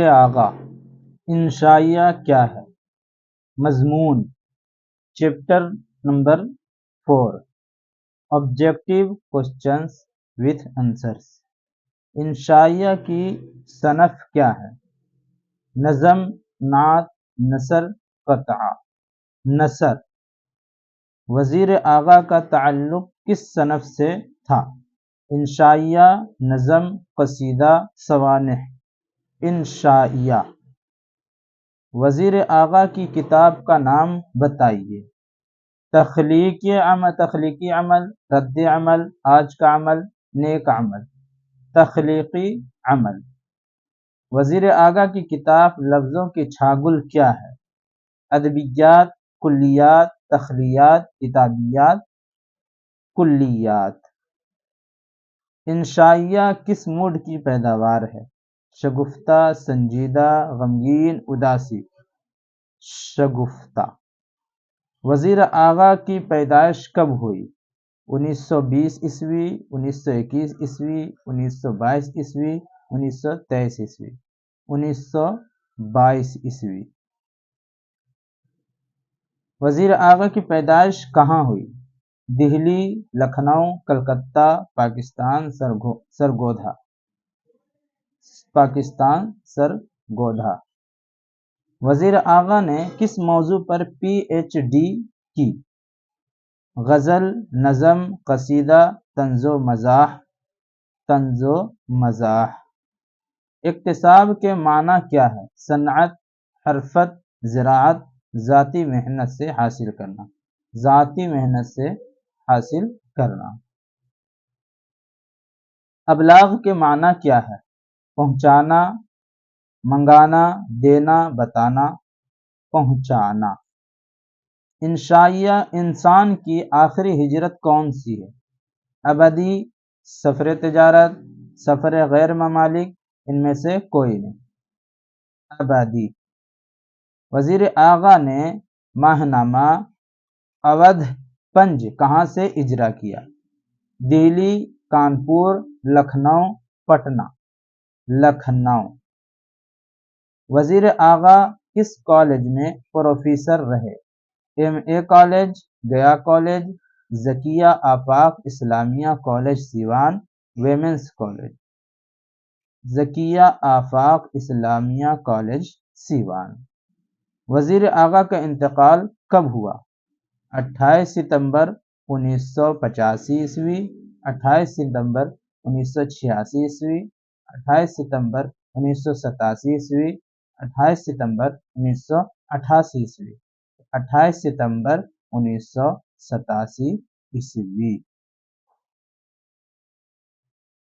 وزیر اعلیٰ انشائیہ کیا ہے؟ مضمون chapter number 4 objective questions with answers. انشائیہ کی صنف کیا ہے؟ نظم، نعت، نثر، قطعہ۔ نثر۔ وزیر اعلیٰ کا تعلق کس صنف سے تھا؟ انشائیہ، نظم، قصیدہ، سوانح۔ انشائیہ۔ وزیر اعلیٰ کی کتاب کا نام بتائیے۔ تخلیقی عمل، رد عمل، آج کا عمل، نیک عمل۔ تخلیقی عمل۔ وزیر اعلیٰ کی کتاب لفظوں کی چھاگل کیا ہے؟ ادبیات، کلیات، تخلیات، کتابیات۔ کلیات۔ انشائیہ کس موڈ کی پیداوار ہے؟ شگفتہ، سنجیدہ، غمگین، اداسی۔ شگفتہ۔ وزیر اعلیٰ کی پیدائش کب ہوئی؟ 1920 عیسوی، 1921 عیسوی، 1922 عیسوی، 1923 عیسوی۔ 1922 عیسوی۔ وزیر اعلیٰ کی پیدائش کہاں ہوئی؟ دہلی، لکھنؤ، کلکتہ، پاکستان، سرگودھا۔ پاکستان، سرگودھا۔ وزیر اعلیٰ نے کس موضوع پر پی ایچ ڈی کی؟ غزل، نظم، قصیدہ، طنز و مزاح۔ طنز و مزاح۔ اکتساب کے معنی کیا ہے؟ صنعت، حرفت، زراعت، ذاتی محنت سے حاصل کرنا۔ ذاتی محنت سے حاصل کرنا۔ ابلاغ کے معنی کیا ہے؟ پہنچانا، منگانا، دینا، بتانا۔ پہنچانا۔ انشائیہ انسان کی آخری ہجرت کون سی ہے؟ ابدی، سفر تجارت، سفر غیر ممالک، ان میں سے کوئی نہیں۔ ابدی۔ وزیر اعلیٰ نے ماہنامہ اودھ پنج کہاں سے اجرا کیا؟ دہلی، کانپور، لکھنؤ، پٹنہ۔ لکھنؤ۔ وزیر اعلیٰ کس کالج میں پروفیسر رہے؟ M A college, Gaya college, Zakia Afaq Islamia college Siwan, women's college. Zakia Afaq Islamia college Siwan. وزیر اعلیٰ کا انتقال کب ہوا؟ 28 ستمبر 1985 عیسوی، 28 ستمبر 1986 عیسوی، 28 ستمبر 1987 عیسوی، 28 ستمبر 1988 عیسوی، 28 ستمبر 1987 عیسوی۔